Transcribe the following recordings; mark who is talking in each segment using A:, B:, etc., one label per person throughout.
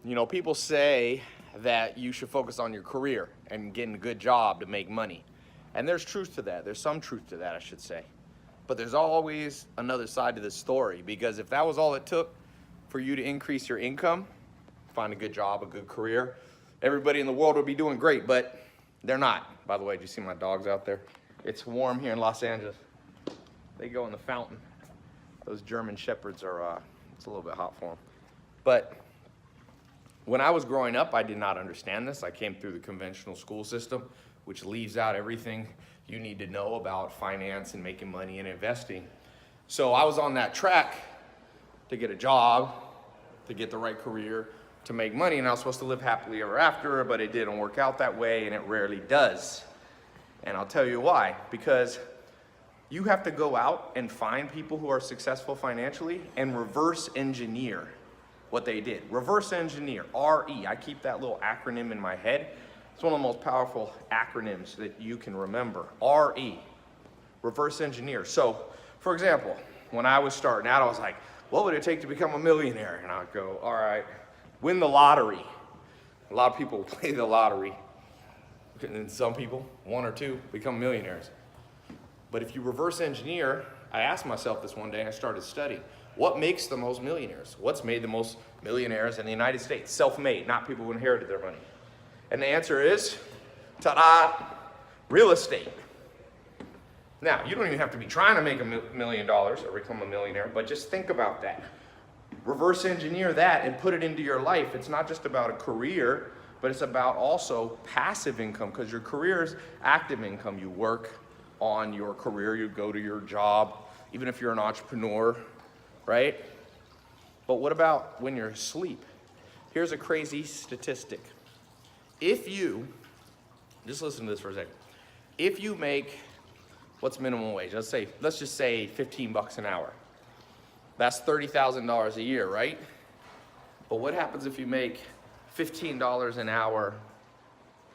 A: You know, people say that you should focus on your career and getting a good job to make money. And there's truth to that. There's some truth to that, I should say. But there's always another side to this story, because if that was all it took for you to increase your income, find a good job, a good career, everybody in the world would be doing great, but they're not. By the way, do you see my dogs out there? It's warm here in Los Angeles. They go in the fountain. Those German Shepherds are, it's a little bit hot for them. But when I was growing up, I did not understand this. I came through the conventional school system, which leaves out everything you need to know about finance and making money and investing. So I was on that track to get a job, to get the right career, to make money, and I was supposed to live happily ever after, but it didn't work out that way, and it rarely does. And I'll tell you why. Because you have to go out and find people who are successful financially and reverse engineer what they did. Reverse engineer, RE. I keep that little acronym in my head. It's one of the most powerful acronyms that you can remember. RE, reverse engineer. So, for example, when I was starting out, I was like, what would it take to become a millionaire? And I'd go, all right, win the lottery. A lot of people play the lottery. And some people, one or two, become millionaires. But if you reverse engineer, I asked myself this one day and I started studying. What makes the most millionaires? What's made the most millionaires in the United States? Self-made, not people who inherited their money. And the answer is, ta-da, real estate. Now, you don't even have to be trying to make $1 million or become a millionaire, but just think about that. Reverse engineer that and put it into your life. It's not just about a career, but it's about also passive income, because your career is active income. You work on your career, you go to your job, even if you're an entrepreneur, right? But what about when you're asleep? Here's a crazy statistic. If you, just listen to this for a second. If you make, what's minimum wage? Let's just say 15 bucks an hour. That's $30,000 a year, right? But what happens if you make $15 an hour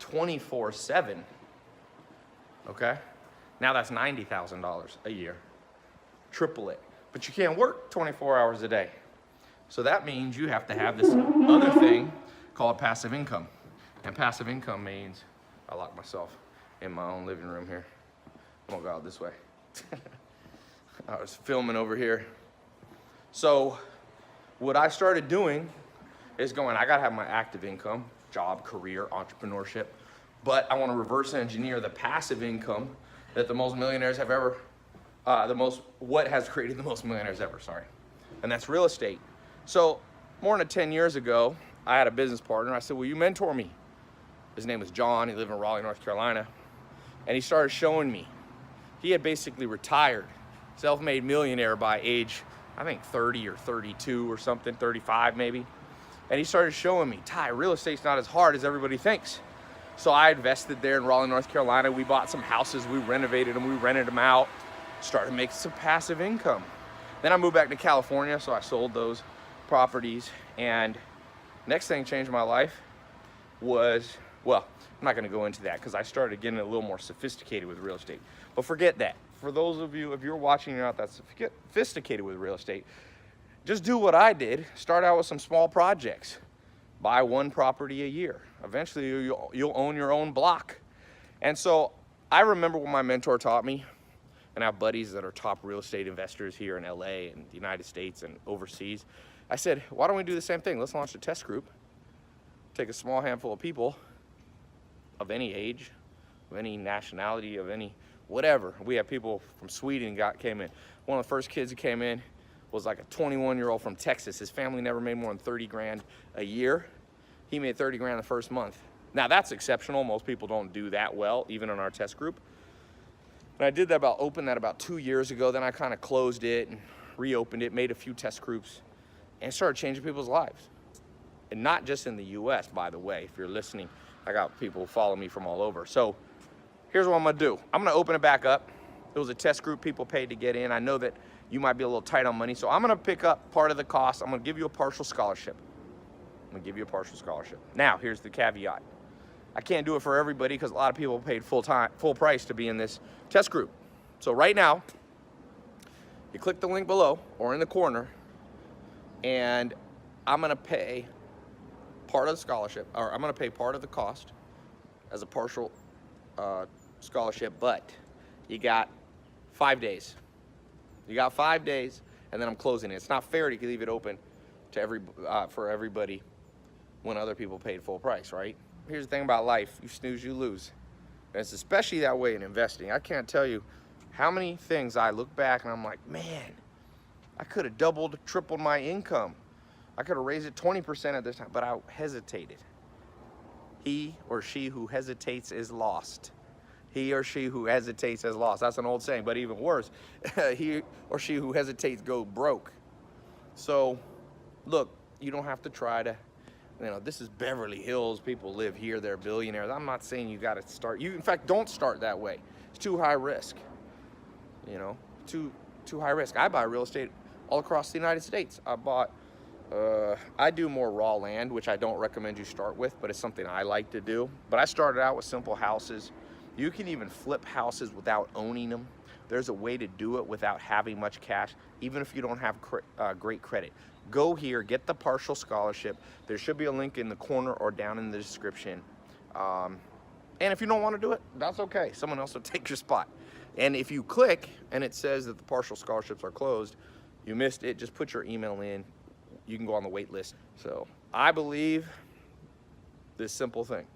A: 24/7? Okay? Now that's $90,000 a year. Triple it. But you can't work 24 hours a day. So that means you have to have this other thing called passive income. And passive income means, I lock myself in my own living room here. I'm gonna go out this way. I was filming over here. So what I started doing is going, I gotta have my active income, job, career, entrepreneurship, but I wanna reverse engineer the passive income that the most millionaires have ever, what has created the most millionaires ever, sorry. And that's real estate. So more than 10 years ago, I had a business partner. I said, will you mentor me? His name was John. He lived in Raleigh, North Carolina. And he started showing me. He had basically retired, self-made millionaire by age, I think 30 or 32 or something, 35 maybe. And he started showing me, Tai, real estate's not as hard as everybody thinks. So I invested there in Raleigh, North Carolina. We bought some houses, we renovated them, we rented them out, started making some passive income. Then I moved back to California, so I sold those properties. And next thing changed my life was, well, I'm not gonna go into that because I started getting a little more sophisticated with real estate. But forget that. For those of you, if you're watching, you're not that sophisticated with real estate, just do what I did. Start out with some small projects. Buy one property a year. Eventually you'll own your own block. And so I remember what my mentor taught me, and I have buddies that are top real estate investors here in LA and the United States and overseas. I said, why don't we do the same thing? Let's launch a test group. Take a small handful of people of any age, of any nationality, of any whatever. We had people from Sweden came in. One of the first kids who came in was like a 21-year-old from Texas. His family never made more than 30 grand a year. He made 30 grand the first month. Now that's exceptional. Most people don't do that well, even in our test group. And I did that opened that about 2 years ago. Then I kind of closed it and reopened it, made a few test groups, and started changing people's lives. And not just in the US, by the way. If you're listening, I got people who follow me from all over. So here's what I'm gonna do. I'm gonna open it back up. It was a test group, people paid to get in. I know that you might be a little tight on money, so I'm gonna pick up part of the cost. I'm gonna give you a partial scholarship. Now, here's the caveat. I can't do it for everybody because a lot of people paid full price to be in this test group. So right now, you click the link below or in the corner, and I'm gonna pay part of the scholarship, or I'm gonna pay part of the cost as a partial scholarship, but you got 5 days. You got 5 days, and then I'm closing it. It's not fair to leave it open to for everybody when other people paid full price, right? Here's the thing about life: you snooze, you lose. And it's especially that way in investing. I can't tell you how many things I look back and I'm like, man, I could have doubled, tripled my income. I could have raised it 20% at this time, but I hesitated. He or she who hesitates is lost. He or she who hesitates is lost. That's an old saying, but even worse, he or she who hesitates go broke. So, look, you don't have to try to, this is Beverly Hills. People live here, they're billionaires. I'm not saying you got to start. In fact, don't start that way. It's too high risk. Too high risk. I buy real estate all across the United States. I do more raw land, which I don't recommend you start with, but it's something I like to do. But I started out with simple houses. You can even flip houses without owning them. There's a way to do it without having much cash, even if you don't have great credit. Go here, get the partial scholarship. There should be a link in the corner or down in the description. And if you don't want to do it, that's okay. Someone else will take your spot. And if you click and it says that the partial scholarships are closed, you missed it, just put your email in. You can go on the wait list. So I believe this simple thing: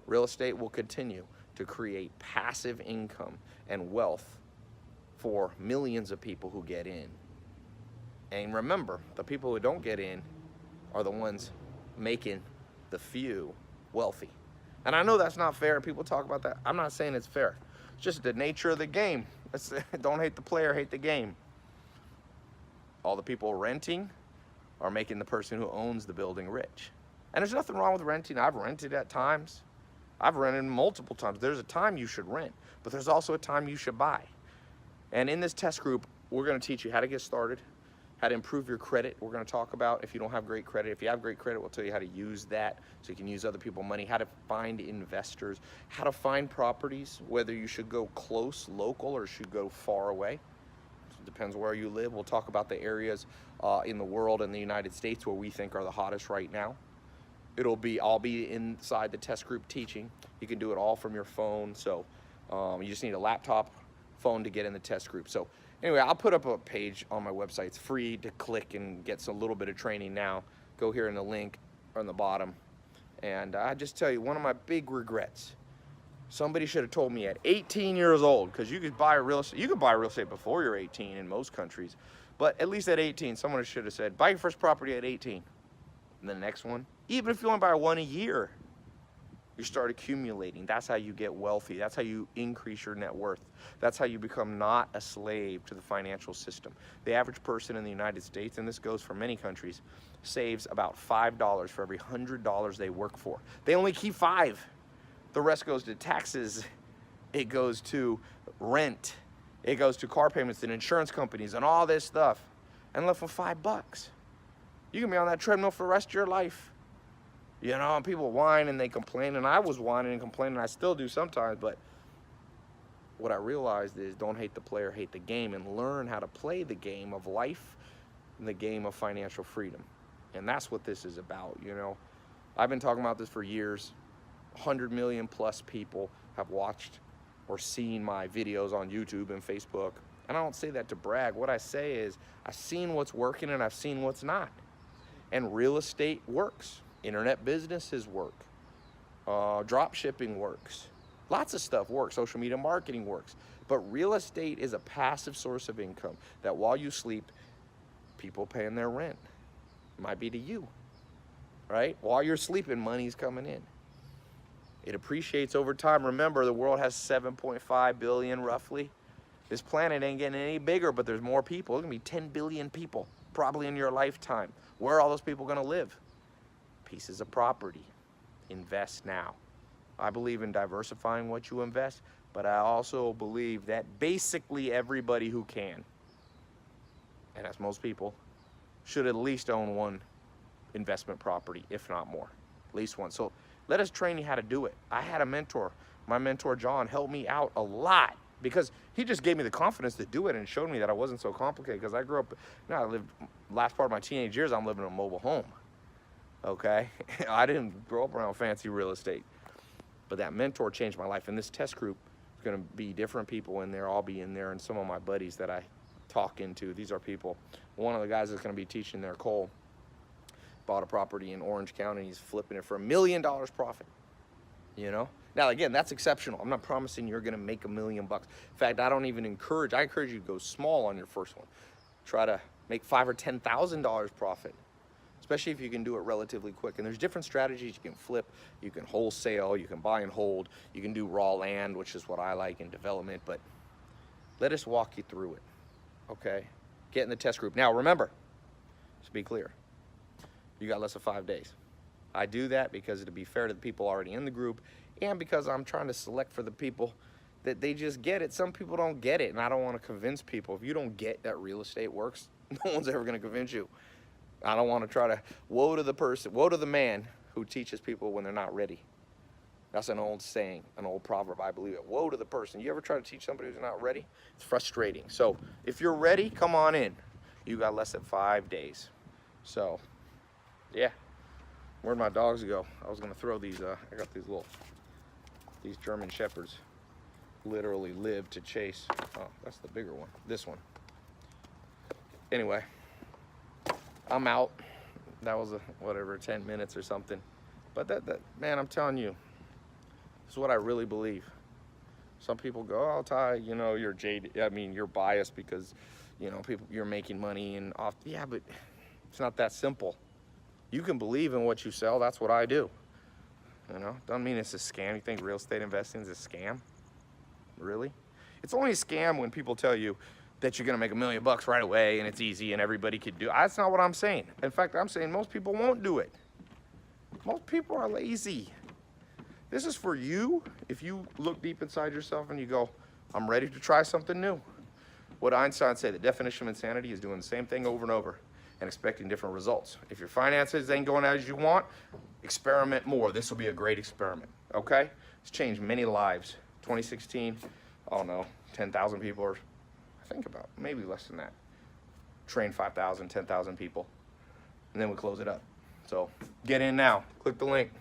A: real estate will continue to create passive income and wealth for millions of people who get in. And remember, the people who don't get in are the ones making the few wealthy. And I know that's not fair. People talk about that. I'm not saying it's fair. It's just the nature of the game. Don't hate the player, hate the game. All the people renting are making the person who owns the building rich. And there's nothing wrong with renting. I've rented at times. I've rented multiple times. There's a time you should rent, but there's also a time you should buy. And in this test group, we're going to teach you how to get started, how to improve your credit. We're going to talk about if you don't have great credit. If you have great credit, we'll tell you how to use that so you can use other people's money, how to find investors, how to find properties, whether you should go close, local, or should go far away. It depends where you live. We'll talk about the areas in the world and the United States where we think are the hottest right now. I'll be inside the test group teaching. You can do it all from your phone. So you just need a laptop, phone to get in the test group. So anyway, I'll put up a page on my website. It's free to click and get a little bit of training now. Go here in the link on the bottom. And I just tell you, one of my big regrets, somebody should have told me at 18 years old, because you could buy real estate. You could buy real estate before you're 18 in most countries. But at least at 18, someone should have said, buy your first property at 18. And the next one, even if you only buy one a year, you start accumulating. That's how you get wealthy. That's how you increase your net worth. That's how you become not a slave to the financial system. The average person in the United States, and this goes for many countries, saves about $5 for every $100 they work for. They only keep $5. The rest goes to taxes. It goes to rent. It goes to car payments and insurance companies and all this stuff. And left with $5. You can be on that treadmill for the rest of your life. And people whine and they complain, and I was whining and complaining, I still do sometimes, but what I realized is don't hate the player, hate the game, and learn how to play the game of life and the game of financial freedom. And that's what this is about, I've been talking about this for years. 100 million plus people have watched or seen my videos on YouTube and Facebook. And I don't say that to brag. What I say is I've seen what's working and I've seen what's not. And real estate works. Internet businesses work. Drop shipping works. Lots of stuff works. Social media marketing works. But real estate is a passive source of income that while you sleep, people paying their rent. Might be to you, right? While you're sleeping, money's coming in. It appreciates over time. Remember, the world has 7.5 billion roughly. This planet ain't getting any bigger, but there's more people. There's gonna be 10 billion people probably in your lifetime. Where are all those people gonna live? Pieces of property. Invest now. I believe in diversifying what you invest, but I also believe that basically everybody who can, and that's most people, should at least own one investment property, if not more. At least one. So let us train you how to do it. I had a mentor. My mentor, John, helped me out a lot because he just gave me the confidence to do it and showed me that I wasn't so complicated because I grew up, I lived, last part of my teenage years, I'm living in a mobile home. okay? I didn't grow up around fancy real estate, but that mentor changed my life. And this test group is gonna be different people in there. I'll be in there, and some of my buddies that I talk into. These are people. One of the guys that's gonna be teaching there, Cole, bought a property in Orange County. He's flipping it for $1 million profit, you know? Now, again, that's exceptional. I'm not promising you're gonna make $1 million. In fact, I encourage you to go small on your first one. Try to make $5,000 or $10,000 profit, especially if you can do it relatively quick. And there's different strategies. You can flip, you can wholesale, you can buy and hold, you can do raw land, which is what I like in development, but let us walk you through it, okay? Get in the test group. Now, remember, to be clear, you got less than 5 days. I do that because to be fair to the people already in the group, and because I'm trying to select for the people that they just get it. Some people don't get it, and I don't want to convince people. If you don't get that real estate works, no one's ever going to convince you. I don't want to try to, woe to the man who teaches people when they're not ready. That's an old saying, an old proverb, I believe it. Woe to the person. You ever try to teach somebody who's not ready? It's frustrating. So if you're ready, come on in. You got less than 5 days. So, yeah. Where'd my dogs go? I was going to throw these, I got these German Shepherds. Literally live to chase. Oh, that's the bigger one. This one. Anyway, I'm out. That was whatever, 10 minutes or something. But that man, I'm telling you, this is what I really believe. Some people go, oh, Tai, you know, you're jaded. I mean, you're biased because, you know, you're making money and off. Yeah, but it's not that simple. You can believe in what you sell. That's what I do. You know, doesn't mean it's a scam. You think real estate investing is a scam? Really? It's only a scam when people tell you that you're gonna make $1 million right away and it's easy and everybody could do it. That's not what I'm saying. In fact, I'm saying most people won't do it. Most people are lazy. This is for you if you look deep inside yourself and you go, I'm ready to try something new. What Einstein said, the definition of insanity is doing the same thing over and over and expecting different results. If your finances ain't going as you want, experiment more. This will be a great experiment, okay? It's changed many lives. 2016, I don't know, 10,000 people, or I think about maybe less than that. Train 5,000, 10,000 people, and then we close it up. So get in now. Click the link.